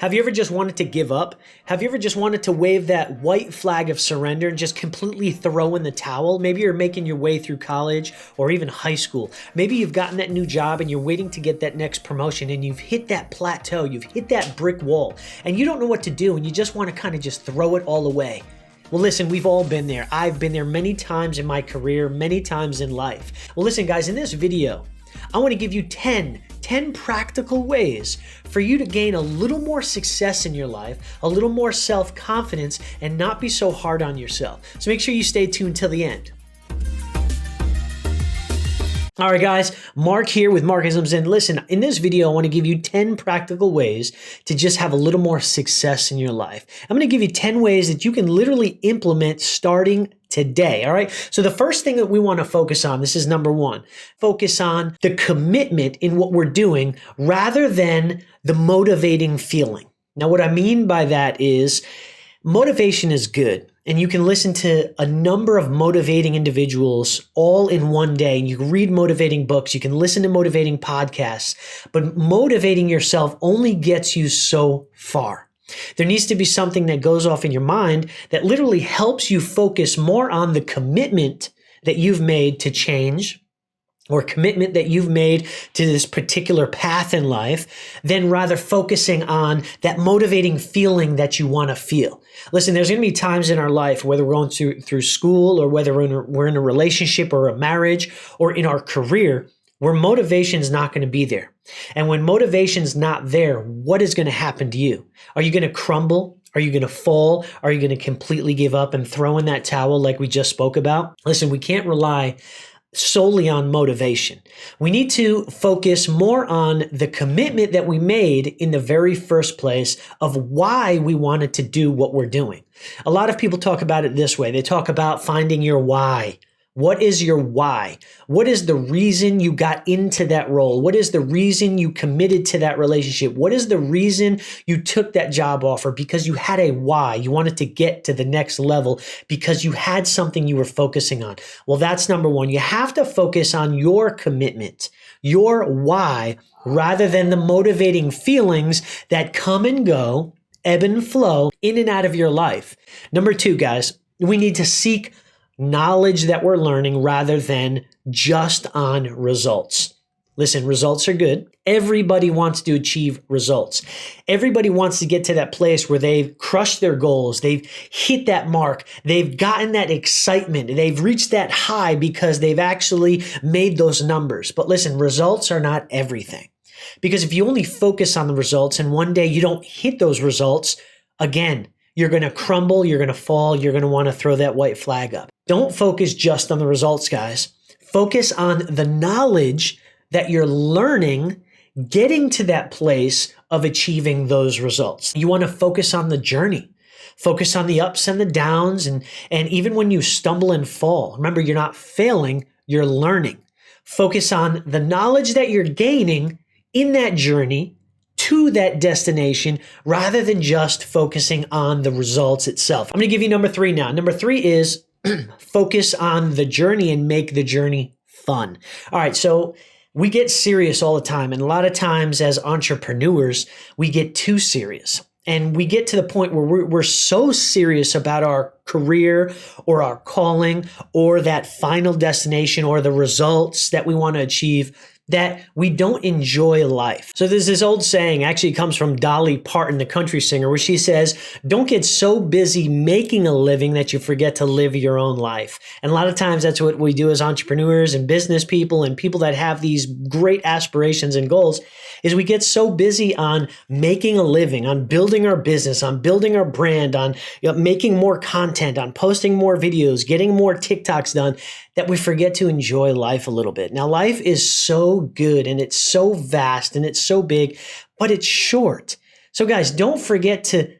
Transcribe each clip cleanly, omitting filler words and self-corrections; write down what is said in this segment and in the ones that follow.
Have you ever just wanted to give up? Have you ever just wanted to wave that white flag of surrender and just completely throw in the towel? Maybe you're making your way through college or even high school. Maybe you've gotten that new job and you're waiting to get that next promotion and you've hit that plateau, you've hit that brick wall, and you don't know what to do and you just want to kind of just throw it all away. Well, listen, we've all been there. I've been there many times in my career, many times in life. Well, listen, guys, in this video, I want to give you 10 practical ways for you to gain a little more success in your life, a little more self-confidence, and not be so hard on yourself. So make sure you stay tuned till the end. All right, guys, Mark here with Markisms. And listen, in this video, I want to give you 10 practical ways to just have a little more success in your life. I'm going to give you 10 ways that you can literally implement starting today. All right. So the first thing that we want to focus on, this is number one, focus on the commitment in what we're doing rather than the motivating feeling. Now, what I mean by that is motivation is good. And you can listen to a number of motivating individuals all in one day. You can read motivating books. You can listen to motivating podcasts. But motivating yourself only gets you so far. There needs to be something that goes off in your mind that literally helps you focus more on the commitment that you've made to change, or commitment that you've made to this particular path in life, than rather focusing on that motivating feeling that you want to feel. Listen, there's going to be times in our life, whether we're going through school or whether we're in a relationship or a marriage or in our career, where motivation is not going to be there. And when motivation's not there, what is going to happen to you? Are you going to crumble? Are you going to fall? Are you going to completely give up and throw in that towel like we just spoke about? Listen, we can't rely solely on motivation. We need to focus more on the commitment that we made in the very first place of why we wanted to do what we're doing. A lot of people talk about it this way. They talk about finding your why. What is your why? What is the reason you got into that role? What is the reason you committed to that relationship? What is the reason you took that job offer? Because you had a why. You wanted to get to the next level because you had something you were focusing on. Well, that's number one. You have to focus on your commitment, your why, rather than the motivating feelings that come and go, ebb and flow in and out of your life. Number two, guys, we need to seek knowledge that we're learning rather than just on results. Listen, results are good. Everybody wants to achieve results. Everybody wants to get to that place where they've crushed their goals. They've hit that mark. They've gotten that excitement. They've reached that high because they've actually made those numbers. But listen, results are not everything. Because if you only focus on the results and one day you don't hit those results, again, you're going to crumble, you're going to fall, you're going to want to throw that white flag up. Don't focus just on the results, guys. Focus on the knowledge that you're learning, getting to that place of achieving those results. You want to focus on the journey. Focus on the ups and the downs, and even when you stumble and fall, remember, you're not failing, you're learning. Focus on the knowledge that you're gaining in that journey to that destination rather than just focusing on the results itself. I'm going to give you number three now. Number three is focus on the journey and make the journey fun. All right, so we get serious all the time. And a lot of times as entrepreneurs, we get too serious. And we get to the point where we're so serious about our career or our calling or that final destination or the results that we want to achieve that we don't enjoy life. So there's this old saying, actually comes from 𝗦𝗘𝗡𝗞𝗦, the country singer, where she says, don't get so busy making a living that you forget to live your own life. And a lot of times that's what we do as entrepreneurs and business people and people that have these great aspirations and goals, is we get so busy on making a living, on building our business, on building our brand, on making more content, on posting more videos, getting more TikToks done, that we forget to enjoy life a little bit. Now, life is so good and it's so vast and it's so big, but it's short. So guys, don't forget to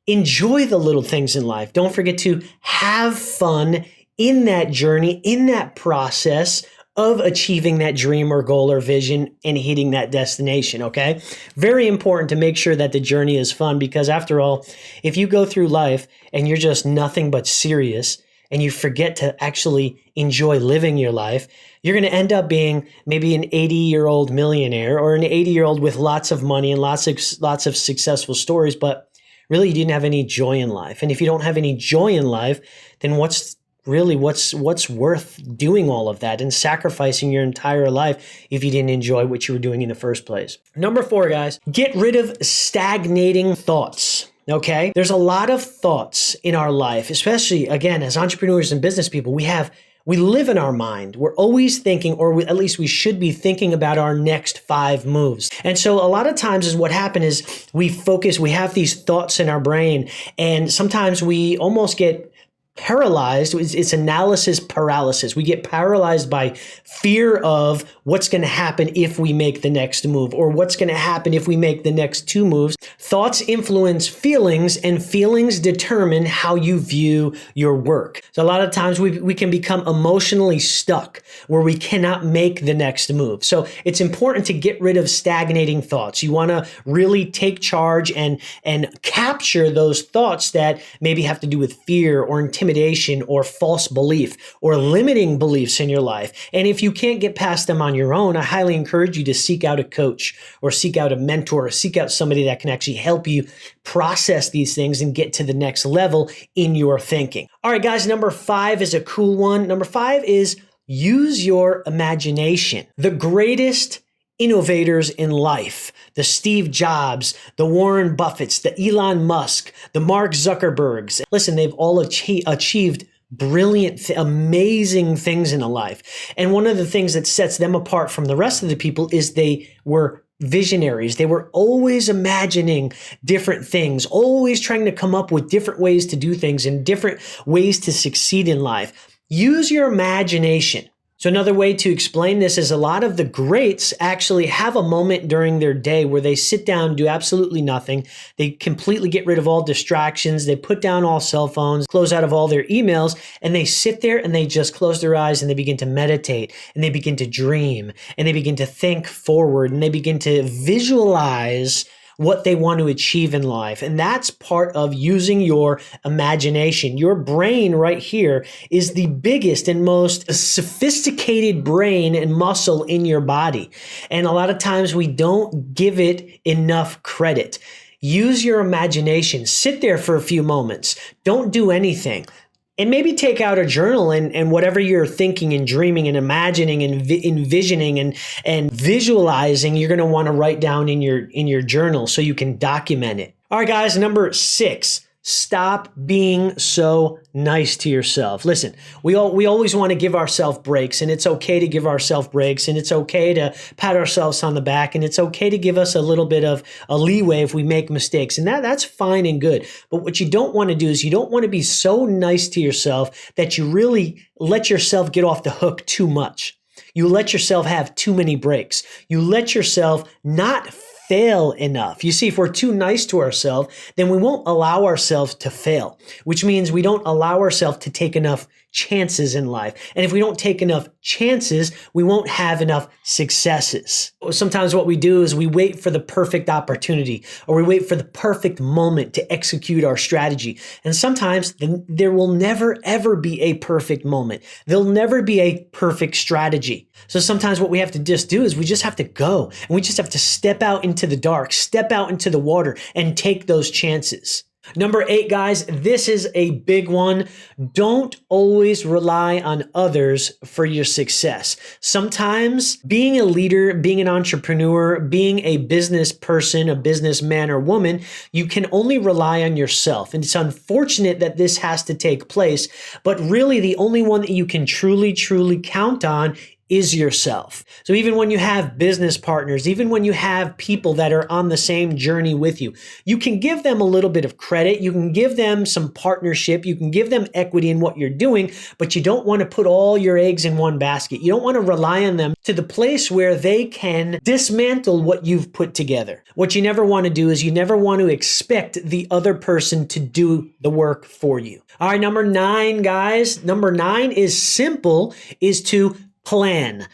enjoy the little things in life. Don't forget to have fun in that journey, in that process of achieving that dream or goal or vision and hitting that destination, okay? Very important to make sure that the journey is fun, because after all, if you go through life and you're just nothing but serious, and you forget to actually enjoy living your life, you're going to end up being maybe an 80-year-old millionaire or an 80-year-old with lots of money and lots of successful stories, but really you didn't have any joy in life. And if you don't have any joy in life, then what's worth doing all of that and sacrificing your entire life if you didn't enjoy what you were doing in the first place? Number 4, guys, get rid of stagnating thoughts. Okay? There's a lot of thoughts in our life, especially, again, as entrepreneurs and business people, we live in our mind. We're always thinking, or at least we should be thinking about our next 5 moves. And so a lot of times is what happens is we have these thoughts in our brain, and sometimes we almost get paralyzed. It's analysis paralysis. We get paralyzed by fear of what's going to happen if we make the next move, or what's going to happen if we make the next 2 moves. Thoughts influence feelings, and feelings determine how you view your work. So a lot of times we can become emotionally stuck where we cannot make the next move. So it's important to get rid of stagnating thoughts. You want to really take charge and capture those thoughts that maybe have to do with fear or intimidation or false belief or limiting beliefs in your life. And if you can't get past them on your own, I highly encourage you to seek out a coach or seek out a mentor or seek out somebody that can actually help you process these things and get to the next level in your thinking. All right, guys, number 5 is a cool one. Number 5 is use your imagination. The greatest innovators in life, the Steve Jobs, the Warren Buffetts, the Elon Musk, the Mark Zuckerbergs. Listen, they've all achieved brilliant, amazing things in life. And one of the things that sets them apart from the rest of the people is they were visionaries. They were always imagining different things, always trying to come up with different ways to do things and different ways to succeed in life. Use your imagination. So another way to explain this is a lot of the greats actually have a moment during their day where they sit down, do absolutely nothing. They completely get rid of all distractions. They put down all cell phones, close out of all their emails, and they sit there and they just close their eyes and they begin to meditate and they begin to dream and they begin to think forward and they begin to visualize what they want to achieve in life. And that's part of using your imagination. Your brain right here is the biggest and most sophisticated brain and muscle in your body. And a lot of times we don't give it enough credit. Use your imagination. Sit there for a few moments. Don't do anything. And maybe take out a journal and whatever you're thinking and dreaming and imagining and envisioning and visualizing, you're going to want to write down in your journal so you can document it. All right, guys, number 6. Stop being so nice to yourself. Listen, we always want to give ourselves breaks, and it's okay to give ourselves breaks, and it's okay to pat ourselves on the back, and it's okay to give us a little bit of a leeway if we make mistakes, and that's fine and good. But what you don't want to do is you don't want to be so nice to yourself that you really let yourself get off the hook too much. You let yourself have too many breaks. You let yourself not fail enough. You see, if we're too nice to ourselves, then we won't allow ourselves to fail, which means we don't allow ourselves to take enough chances in life. And if we don't take enough chances, we won't have enough successes. Sometimes what we do is we wait for the perfect opportunity, or we wait for the perfect moment to execute our strategy. And sometimes there will never, ever be a perfect moment. There'll never be a perfect strategy. So sometimes what we have to just do is we just have to go, and we just have to step out into the dark, step out into the water, and take those chances. Number 8, guys, this is a big one. Don't always rely on others for your success. Sometimes being a leader, being an entrepreneur, being a business person, a businessman or woman, you can only rely on yourself. And it's unfortunate that this has to take place, but really the only one that you can truly, truly count on is yourself. So even when you have business partners, even when you have people that are on the same journey with you, you can give them a little bit of credit. You can give them some partnership. You can give them equity in what you're doing, but you don't want to put all your eggs in one basket. You don't want to rely on them to the place where they can dismantle what you've put together. What you never want to do is you never want to expect the other person to do the work for you. All right, number 9, guys. Number 9 is simple, is to Plan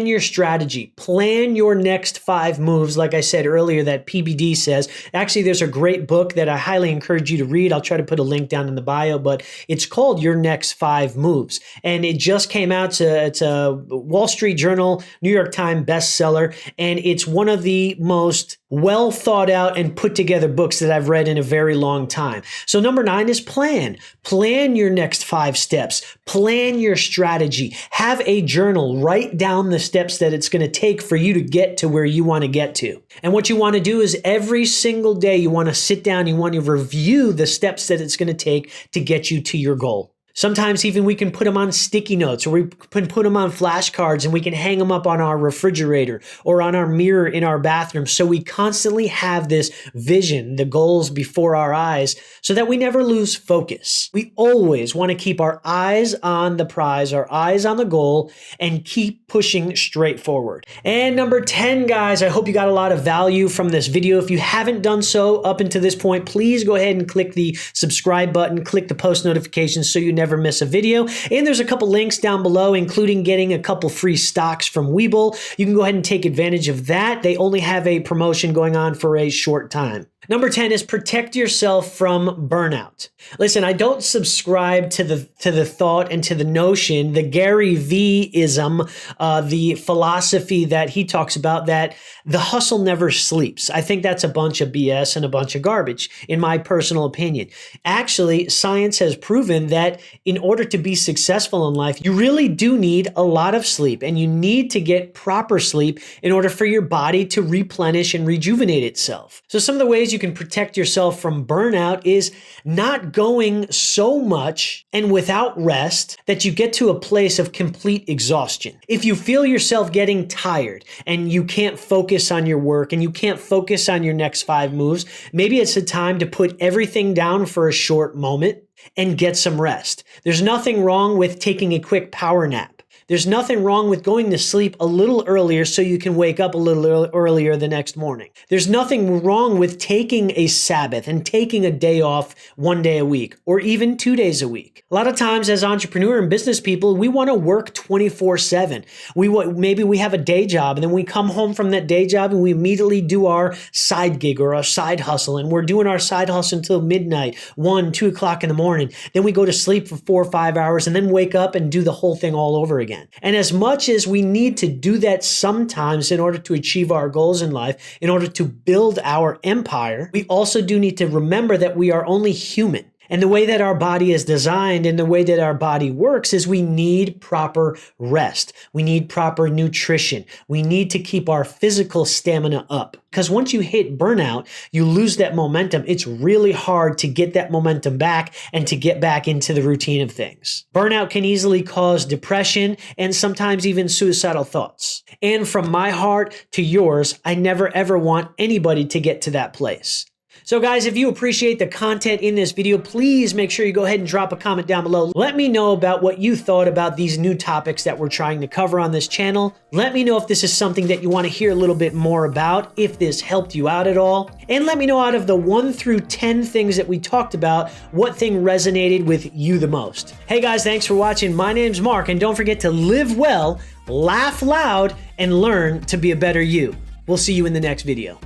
your strategy, plan your next 5 moves. Like I said earlier, that PBD says. Actually, there's a great book that I highly encourage you to read. I'll try to put a link down in the bio, but it's called Your Next 5 Moves. And it just came out. It's a Wall Street Journal, New York Times bestseller. And it's one of the most well thought out and put together books that I've read in a very long time. So number 9 is plan. Plan your next 5 steps. Plan your strategy. Have a journal. Write down the steps that it's going to take for you to get to where you want to get to. And what you want to do is every single day you want to sit down, you want to review the steps that it's going to take to get you to your goal. Sometimes even we can put them on sticky notes, or we can put them on flashcards, and we can hang them up on our refrigerator or on our mirror in our bathroom. So we constantly have this vision, the goals before our eyes, so that we never lose focus. We always want to keep our eyes on the prize, our eyes on the goal, and keep pushing straight forward. And number 10, guys, I hope you got a lot of value from this video. If you haven't done so up until this point, please go ahead and click the subscribe button, click the post notifications so you never miss a video. And there's a couple links down below, including getting a couple free stocks from Webull. You can go ahead and take advantage of that. They only have a promotion going on for a short time. Number 10 is protect yourself from burnout. Listen, I don't subscribe to the thought and to the notion, the Gary V-ism, the philosophy that he talks about, that the hustle never sleeps. I think that's a bunch of BS and a bunch of garbage, in my personal opinion. Actually, science has proven that in order to be successful in life, you really do need a lot of sleep, and you need to get proper sleep in order for your body to replenish and rejuvenate itself. So some of the ways you can protect yourself from burnout is not going so much and without rest that you get to a place of complete exhaustion. If you feel yourself getting tired and you can't focus on your work and you can't focus on your next 5 moves, maybe it's a time to put everything down for a short moment and get some rest. There's nothing wrong with taking a quick power nap. There's nothing wrong with going to sleep a little earlier so you can wake up a little earlier the next morning. There's nothing wrong with taking a Sabbath and taking a day off 1 day a week, or even 2 days a week. A lot of times as entrepreneur and business people, we want to work 24/7. Maybe we have a day job, and then we come home from that day job and we immediately do our side gig or our side hustle, and we're doing our side hustle until midnight, 1, 2 o'clock in the morning. Then we go to sleep for 4 or 5 hours and then wake up and do the whole thing all over again. And as much as we need to do that sometimes in order to achieve our goals in life, in order to build our empire, we also do need to remember that we are only human. And the way that our body is designed and the way that our body works is we need proper rest. We need proper nutrition. We need to keep our physical stamina up. Because once you hit burnout, you lose that momentum. It's really hard to get that momentum back and to get back into the routine of things. Burnout can easily cause depression and sometimes even suicidal thoughts. And from my heart to yours, I never ever want anybody to get to that place. So guys, if you appreciate the content in this video, please make sure you go ahead and drop a comment down below. Let me know about what you thought about these new topics that we're trying to cover on this channel. Let me know if this is something that you want to hear a little bit more about, if this helped you out at all. And let me know, out of the 1 through 10 things that we talked about, what thing resonated with you the most. Hey guys, thanks for watching. My name's Mark, and don't forget to live well, laugh loud, and learn to be a better you. We'll see you in the next video.